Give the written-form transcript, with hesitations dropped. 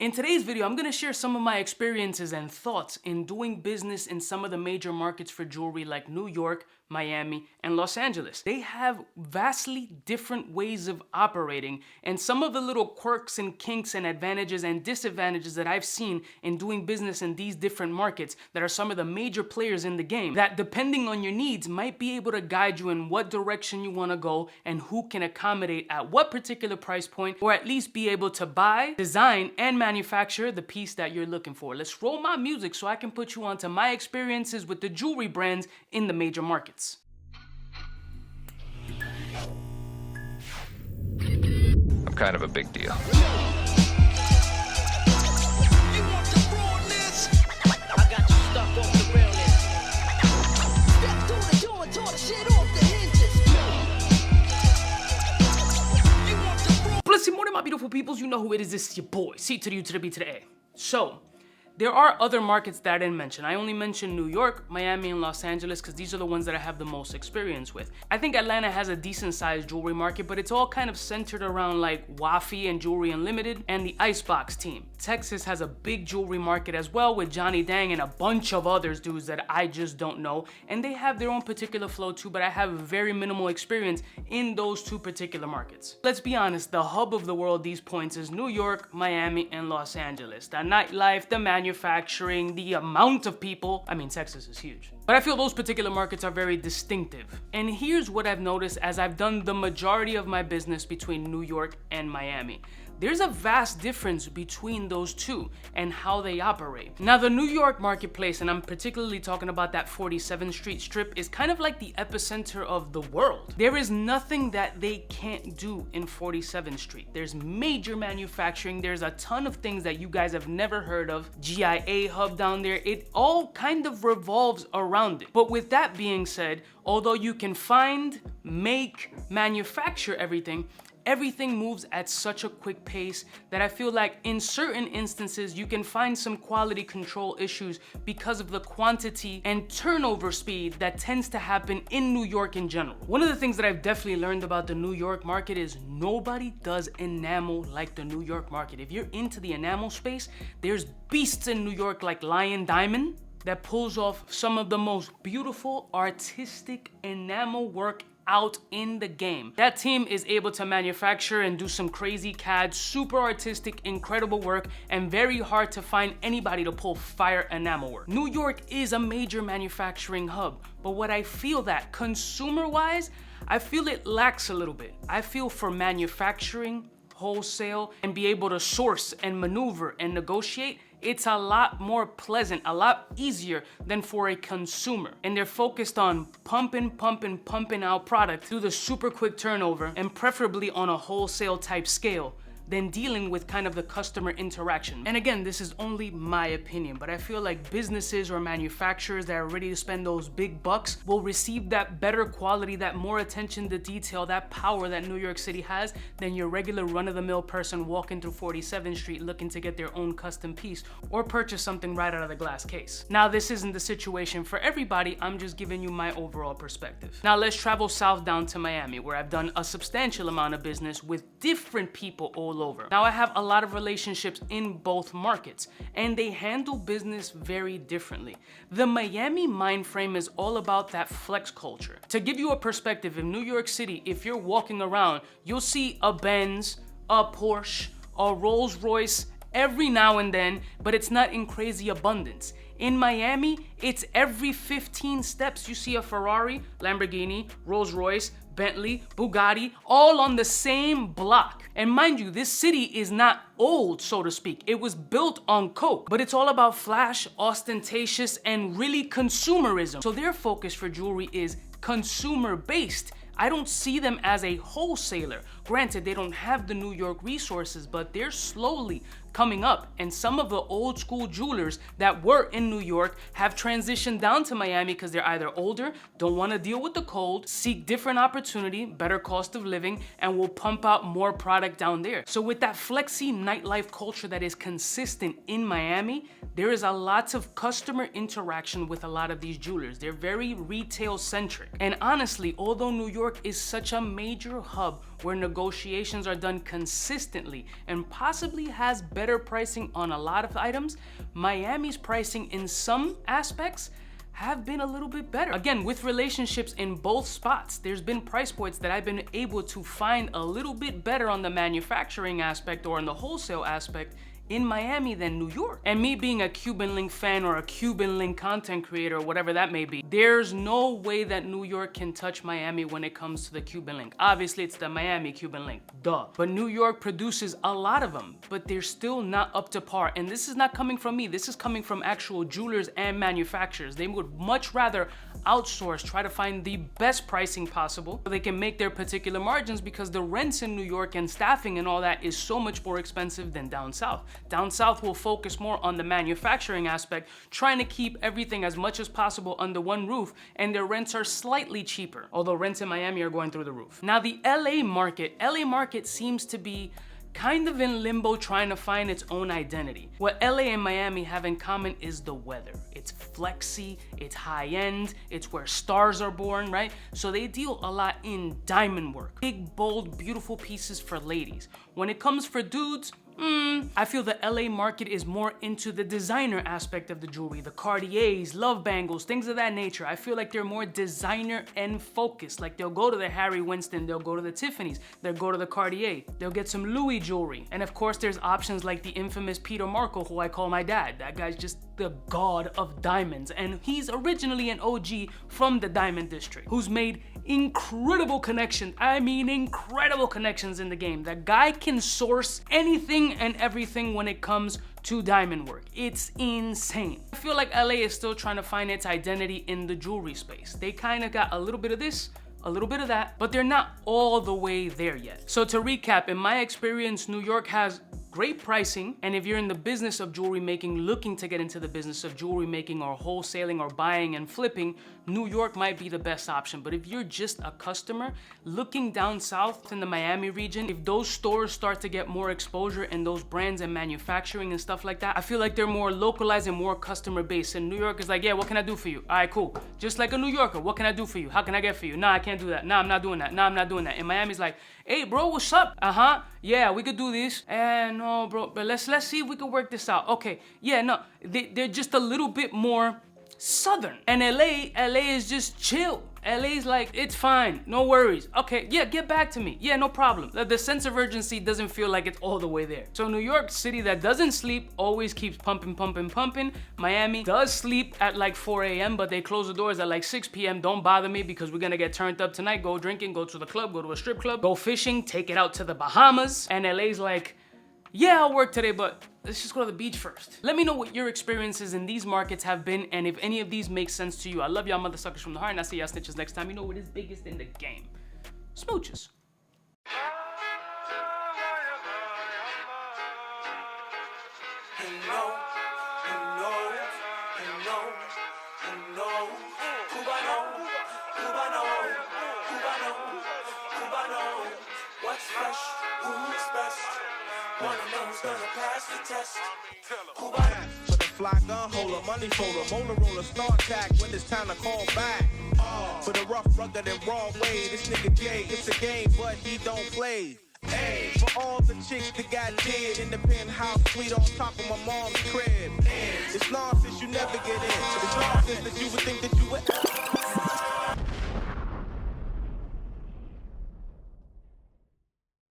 In today's video, I'm gonna share some of my experiences and thoughts in doing business in some of the major markets for jewelry like New York, Miami, and Los Angeles. They have vastly different ways of operating, and some of the little quirks and kinks and advantages and disadvantages that I've seen in doing business in these different markets that are some of the major players in the game that, depending on your needs, might be able to guide you in what direction you wanna go and who can accommodate at what particular price point, or at least be able to buy, design, and manufacture the piece that you're looking for. Let's roll my music so I can put you onto my experiences with the jewelry brands in the major markets. I'm kind of a big deal. Blessing morning, my beautiful peoples. You know who it is. This is your boy, C to the U to the B to the A. So, there are other markets that I didn't mention. I only mentioned New York, Miami, and Los Angeles because these are the ones that I have the most experience with. I think Atlanta has a decent sized jewelry market, but it's all kind of centered around like Wafi and Jewelry Unlimited and the Icebox team. Texas has a big jewelry market as well with Johnny Dang and a bunch of others dudes that I just don't know. And they have their own particular flow too, but I have very minimal experience in those two particular markets. Let's be honest, the hub of the world these points is New York, Miami, and Los Angeles. The nightlife, the manufacturing, the amount of people. I mean, Texas is huge. But I feel those particular markets are very distinctive. And here's what I've noticed as I've done the majority of my business between New York and Miami. There's a vast difference between those two and how they operate. Now, the New York marketplace, and I'm particularly talking about that 47th Street strip, is kind of like the epicenter of the world. There is nothing that they can't do in 47th Street. There's major manufacturing. There's a ton of things that you guys have never heard of. GIA hub down there. It all kind of revolves around it. But with that being said, although you can find, make, manufacture everything moves at such a quick pace that I feel like in certain instances you can find some quality control issues because of the quantity and turnover speed that tends to happen in New York in general. One of the things that I've definitely learned about the New York market is nobody does enamel like the New York market. If you're into the enamel space, there's beasts in New York like Lion Diamond that pulls off some of the most beautiful artistic enamel work out in the game. That team is able to manufacture and do some crazy CAD, super artistic, incredible work, and very hard to find anybody to pull fire enamel work. New York is a major manufacturing hub, but what I feel that consumer-wise, I feel it lacks a little bit. I feel for manufacturing, wholesale, and be able to source and maneuver and negotiate, it's a lot more pleasant, a lot easier than for a consumer. And they're focused on pumping out product through the super quick turnover and preferably on a wholesale type scale than dealing with kind of the customer interaction. And again, this is only my opinion, but I feel like businesses or manufacturers that are ready to spend those big bucks will receive that better quality, that more attention to detail, that power that New York City has than your regular run-of-the-mill person walking through 47th Street looking to get their own custom piece or purchase something right out of the glass case. Now, this isn't the situation for everybody. I'm just giving you my overall perspective. Now, let's travel south down to Miami, where I've done a substantial amount of business with different people all over. Now, I have a lot of relationships in both markets, and they handle business very differently. The Miami mind frame is all about that flex culture. To give you a perspective, in New York City, if you're walking around, you'll see a Benz, a Porsche, a Rolls Royce every now and then, but it's not in crazy abundance. In Miami, it's every 15 steps you see a Ferrari, Lamborghini, Rolls Royce, Bentley, Bugatti, all on the same block. And mind you, this city is not old, so to speak. It was built on coke, but it's all about flash, ostentatious, and really consumerism. So their focus for jewelry is consumer-based. I don't see them as a wholesaler. Granted, they don't have the New York resources, but they're slowly coming up. And some of the old school jewelers that were in New York have transitioned down to Miami because they're either older, don't want to deal with the cold, seek different opportunity, better cost of living, and will pump out more product down there. So with that flexi nightlife culture that is consistent in Miami, there is a lot of customer interaction with a lot of these jewelers. They're very retail centric. And honestly, although New York is such a major hub where negotiations are done consistently and possibly has better pricing on a lot of items, Miami's pricing in some aspects have been a little bit better. Again, with relationships in both spots, there's been price points that I've been able to find a little bit better on the manufacturing aspect or in the wholesale aspect in Miami than New York. And me being a Cuban Link fan or a Cuban Link content creator or whatever that may be, there's no way that New York can touch Miami when it comes to the Cuban Link. Obviously, it's the Miami Cuban Link, duh. But New York produces a lot of them, but they're still not up to par. And this is not coming from me. This is coming from actual jewelers and manufacturers. They would much rather outsource, try to find the best pricing possible so they can make their particular margins, because the rents in New York and staffing and all that is so much more expensive than down south. Down south will focus more on the manufacturing aspect, trying to keep everything as much as possible under one roof, and their rents are slightly cheaper, although rents in Miami are going through the roof. Now the LA market seems to be kind of in limbo, trying to find its own identity. What LA and Miami have in common is the weather. It's flexy, it's high end, it's where stars are born, right? So they deal a lot in diamond work. Big, bold, beautiful pieces for ladies. When it comes for dudes, I feel the LA market is more into the designer aspect of the jewelry, the Cartiers, love bangles, things of that nature. I feel like they're more designer and focused. Like they'll go to the Harry Winston, they'll go to the Tiffany's, they'll go to the Cartier, they'll get some Louis jewelry. And of course there's options like the infamous Peter Marco, who I call my dad. That guy's just the god of diamonds. And he's originally an OG from the Diamond District, who's made incredible connections. I mean, incredible connections in the game. That guy can source anything and everything when it comes to diamond work. It's insane. I feel like LA is still trying to find its identity in the jewelry space. They kind of got a little bit of this, a little bit of that, but they're not all the way there yet. So to recap, in my experience, New York has great pricing, and if you're in the business of jewelry making, looking to get into the business of jewelry making or wholesaling or buying and flipping, New York might be the best option. But if you're just a customer looking down south in the Miami region, if those stores start to get more exposure and those brands and manufacturing and stuff like that, I feel like they're more localized and more customer based. And New York is like, yeah, what can I do for you? All right, cool. Just like a New Yorker, what can I do for you? How can I get for you? Nah, I can't do that. Nah, I'm not doing that. Nah, I'm not doing that. And Miami's like, hey bro, what's up? Yeah, we could do this. And no bro, but let's see if we can work this out. Okay, yeah, no, they're just a little bit more southern. And LA is just chill. LA's like, it's fine, no worries. Okay, yeah, get back to me. Yeah, no problem. The sense of urgency doesn't feel like it's all the way there. So New York City, that doesn't sleep, always keeps pumping, pumping, pumping. Miami does sleep at like 4 a.m., but they close the doors at like 6 p.m. Don't bother me because we're gonna get turned up tonight. Go drinking, go to the club, go to a strip club, go fishing, take it out to the Bahamas. And LA's like, yeah, I'll work today, but let's just go to the beach first. Let me know what your experiences in these markets have been and if any of these make sense to you. I love y'all mother suckers from the heart, and I'll see y'all snitches next time. You know what is biggest in the game. Smooches. What's fresh? Who's best? Wanna know who's gonna pass the test? For the fly gun holder, money folder, motor roller, start tag when it's time to call back. For the rough, rugged, and raw way, this nigga Jay, it's a game, but he don't play. Hey, for all the chicks that got dead in the penthouse suite on top of my mom's crib. It's nonsense you never get in. It's nonsense that you would think that you would.